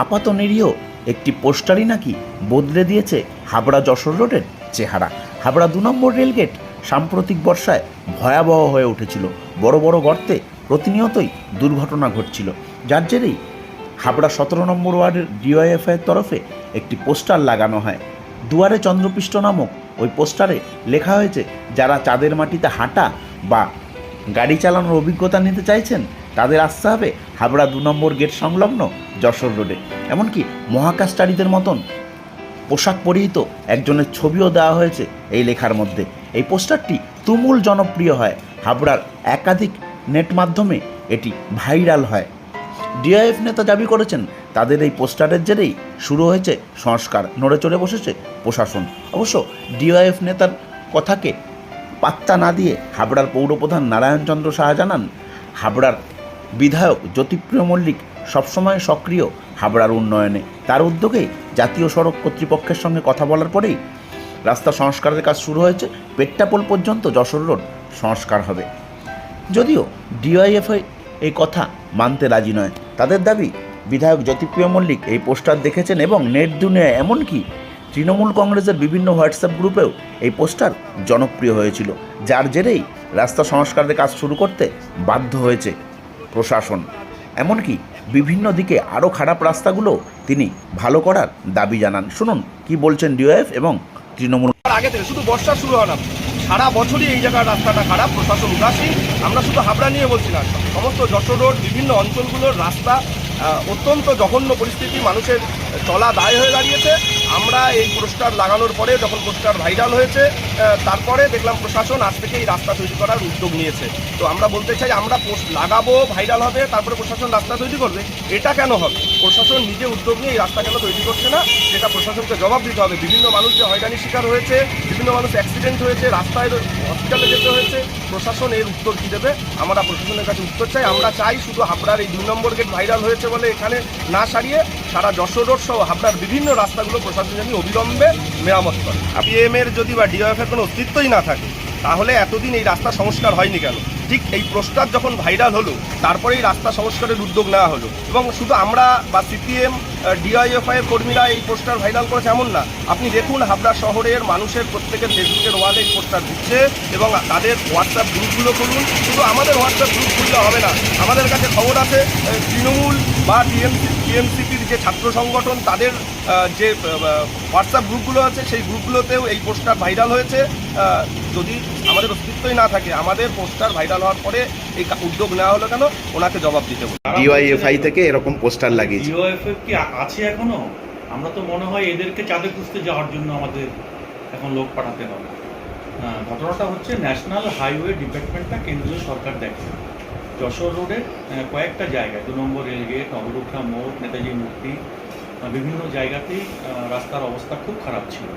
আপাত নিরীহ একটি পোস্টারই নাকি বদলে দিয়েছে হাবড়া যশোর রোডের চেহারা। হাবড়া 2 নম্বর রেলগেট সাম্প্রতিক বর্ষায় ভয়াবহ হয়ে উঠেছিল। বড় বড় গর্তে প্রতিনিয়তই দুর্ঘটনা ঘটছিল, যার জেরেই হাবড়া 17 নম্বর ওয়ার্ডের ডিওয়াইএফআইয়ের তরফে একটি পোস্টার লাগানো হয়। দুয়ারে চন্দ্রপৃষ্ঠ নামক ওই পোস্টারে লেখা হয়েছে, যারা চাঁদের মাটিতে হাঁটা বা গাড়ি চালানোর অভিজ্ঞতা নিতে চাইছেন তাদের আসতে হবে হাবড়া 2 নম্বর গেট সংলগ্ন যশোর রোডে। এমনকি মহাকাশচারীদের মতন পোশাক পরিহিত একজনের ছবিও দেওয়া হয়েছে এই লেখার মধ্যে। এই পোস্টারটি তুমুল জনপ্রিয় হয়, হাবড়ার একাধিক নেট মাধ্যমে এটি ভাইরাল হয়। ডিআইএফ নেতা দাবি করেছেন, তাদের এই পোস্টারের জেরেই শুরু হয়েছে সংস্কার, নড়ে চড়ে বসেছে প্রশাসন। অবশ্য ডিআইএফ নেতার কথাকে পাত্তা না দিয়ে হাবড়ার পৌরপ্রধান নারায়ণচন্দ্র সাহা জানান, হাবড়ার বিধায়ক জ্যোতিপ্রিয় মল্লিক সবসময় সক্রিয় হাবড়ার উন্নয়নে। তার উদ্যোগেই জাতীয় সড়ক কর্তৃপক্ষের সঙ্গে কথা বলার পরেই রাস্তা সংস্কারের কাজ শুরু হয়েছে। পেট্টাপোল পর্যন্ত যশোর রোড সংস্কার হবে। যদিও ডিওয়াইএফআই এই কথা মানতে রাজি নয়। তাদের দাবি, বিধায়ক জ্যোতিপ্রিয় মল্লিক এই পোস্টার দেখেছেন এবং নেট দুনিয়ায় এমনকি তৃণমূল কংগ্রেসের বিভিন্ন হোয়াটসঅ্যাপ গ্রুপেও এই পোস্টার জনপ্রিয় হয়েছিল, যার জেরেই রাস্তা সংস্কারের কাজ শুরু করতে বাধ্য হয়েছে প্রশাসন। এমনকি বিভিন্ন দিকে আরও খারাপ রাস্তাগুলো তিনি ভালো করার দাবি জানান। শুনুন কি বলছেন ডিওএফ এবং তৃণমূল। আগে থেকে শুধু বর্ষা শুরু হয় না, সারা বছরই এই জায়গার রাস্তাটা খারাপ, প্রশাসন উদাসীন। আমরা শুধু হাবড়া নিয়ে বলছি না, সমস্ত যশোর রোড বিভিন্ন অঞ্চলগুলোর রাস্তা অত্যন্ত জঘন্য পরিস্থিতি, মানুষের চলা দায় হয়ে দাঁড়িয়েছে। আমরা এই পোস্টার লাগানোর পরে যখন পোস্টার ভাইরাল হয়েছে, তারপরে দেখলাম প্রশাসন আজ থেকে এই রাস্তা তৈরি করার উদ্যোগ নিয়েছে। তো আমরা বলতে চাই, আমরা পোস্ট লাগাবো, ভাইরাল হবে, তারপরে প্রশাসন রাস্তা তৈরি করবে, এটা কেন হবে? প্রশাসন নিজে উদ্যোগ নিয়ে এই রাস্তা কেন তৈরি করছে না, সেটা প্রশাসনকে জবাব দিতে হবে। বিভিন্ন মানুষ যে হয়রানির শিকার হয়েছে, বিভিন্ন মানুষ অ্যাক্সিডেন্ট হয়েছে, রাস্তায় হসপিটালে যেতে হয়েছে, প্রশাসন এর উত্তর কী দেবে? আমরা প্রশাসনের কাছে উত্তর চাই। আমরা চাই শুধু হাবড়ার এই 2 নম্বর গেট ভাইরাল হয়েছে বলে এখানে না সারিয়ে সারা যশোর রোড সহ হাবড়ার বিভিন্ন রাস্তাগুলো প্রশাসন যদি অবিলম্বে মেরামত করে। পিএমের যদি বা ডিওএফের কোনো অস্তিত্বই না থাকে, তাহলে এতদিন এই রাস্তা সংস্কার হয়নি কেন? ঠিক এই পোস্টার যখন ভাইরাল হলো, তারপরেই রাস্তা সংস্কারের উদ্যোগ নেওয়া হলো। এবং শুধু আমরা বা সিপিএম ডিওয়াইএফআই এর কর্মীরা এই পোস্টার ভাইরাল করেছে এমন না। আপনি দেখুন, হাবড়া শহরের মানুষের প্রত্যেকের ফেসবুকের ওয়ালে এই পোস্টার দিচ্ছে এবং তাদের হোয়াটসঅ্যাপ গ্রুপগুলো খুলুন। শুধু আমাদের হোয়াটসঅ্যাপ গ্রুপ খুললে হবে না, আমাদের কাছে খবর আছে তৃণমূল বা টিএমসিপির যে ছাত্র সংগঠন, তাদের যে হোয়াটসঅ্যাপ গ্রুপগুলো আছে, সেই গ্রুপগুলোতেও এই পোস্টার ভাইরাল হয়েছে। যদি আমাদের অস্তিত্বই না থাকে, আমাদের পোস্টার ভাইরাল হওয়ার পরে এই উদ্যোগ নেওয়া হলো কেন, ওনাকে জবাব দিতে বলি। ডিওয়াইএফআই থেকে এরকম পোস্টার লাগিয়েছে। ডিওএফএফ কি আছে এখনো? আমরা তো মনে হয় এদেরকে চাঁদে খুঁজতে যাওয়ার জন্য আমাদের এখন লোক পাঠাতে হবে। ঘটনাটা হচ্ছে, ন্যাশনাল হাইওয়ে ডিপার্টমেন্টটা কেন্দ্রীয় সরকার দেখে। যশোর রোডের কয়েকটা জায়গায় 2 নম্বর রেলগেট, নবরুখা মোড়, নেতাজি মূর্তি, বিভিন্ন জায়গাতেই রাস্তার অবস্থা খুব খারাপ ছিল।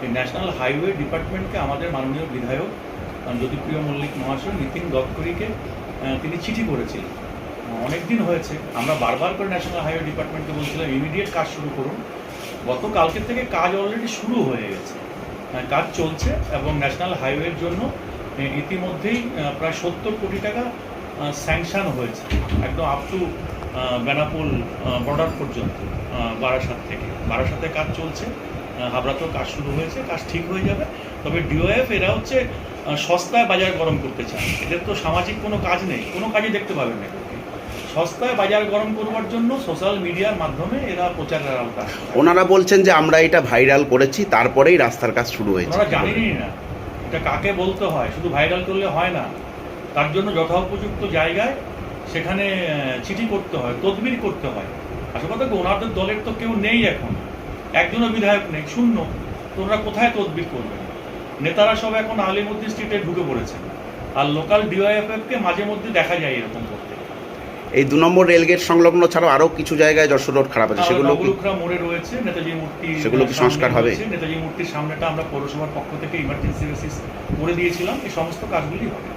এই ন্যাশনাল হাইওয়ে ডিপার্টমেন্টকে আমাদের মাননীয় বিধায়ক জ্যোতিপ্রিয় মল্লিক মহাশয় নীতিন গডকরিকে তিনি চিঠি করেছিলেন। অনেক দিন হয়েছে, আমরা বারবার করে ন্যাশনাল হাইওয়ে ডিপার্টমেন্টকে বলছিলাম ইমিডিয়েট কাজ শুরু করুন। গতকালকে থেকে কাজ অলরেডি শুরু হয়ে গেছে, কাজ চলছে এবং ন্যাশনাল হাইওয়ের জন্য ইতিমধ্যেই প্রায় 70 কোটি টাকা স্যাংশন হয়েছে, একদম আপ টু বেনাপোল বর্ডার পর্যন্ত। বারাসাতে কাজ চলছে, হাবড়াতেও কাজ শুরু হয়েছে, কাজ ঠিক হয়ে যাবে। তবে ডিওএফ এরা হচ্ছে সস্তায় বাজার গরম করতে চায়। এদের তো সামাজিক কোনো কাজ নেই, কোনো কাজই দেখতে পাবেন না। সস্তায় বাজার গরম করবার জন্য সোশ্যাল মিডিয়ার মাধ্যমে এরা প্রচারের আওতা। ওনারা বলছেন যে আমরা এটা ভাইরাল করেছি, তারপরেই রাস্তার কাজ শুরু হয়েছে। ওনারা জানেনই না এটা কাকে বলতে হয়, শুধু ভাইরাল করলে হয় না। তার জন্য যথোপযুক্ত জায়গায় সেখানে চিঠি করতে হয়, তদবির করতে হয়। আসল কথা, ওনাদের দলের তো কেউ নেই এখন, একজনও বিধায়ক নেই, শূন্য। তো ওনারা কোথায় তদবির করবেন? নেতারা সব এখন আলিমুদ্দিন স্ট্রিটে ঢুকে পড়েছেন, আর লোকাল ডিওএফএফকে মাঝে মধ্যে দেখা যায় এরকম করতে। এই 2 নম্বর রেলগেট সংলগ্ন ছাড়াও আরো কিছু জায়গায় যশোর রোড খারাপ আছে, সেগুলো নবরুখা মোড়ে রয়েছে, নেতাজি মূর্তি, সেগুলো কি সংস্কার হবে? নেতাজি মূর্তির সামনেটা আমরা পৌরসভার পক্ষ থেকে ইমার্জেন্সি বেসিস করে দিয়েছিলাম। এই সমস্ত কাজগুলি হবে।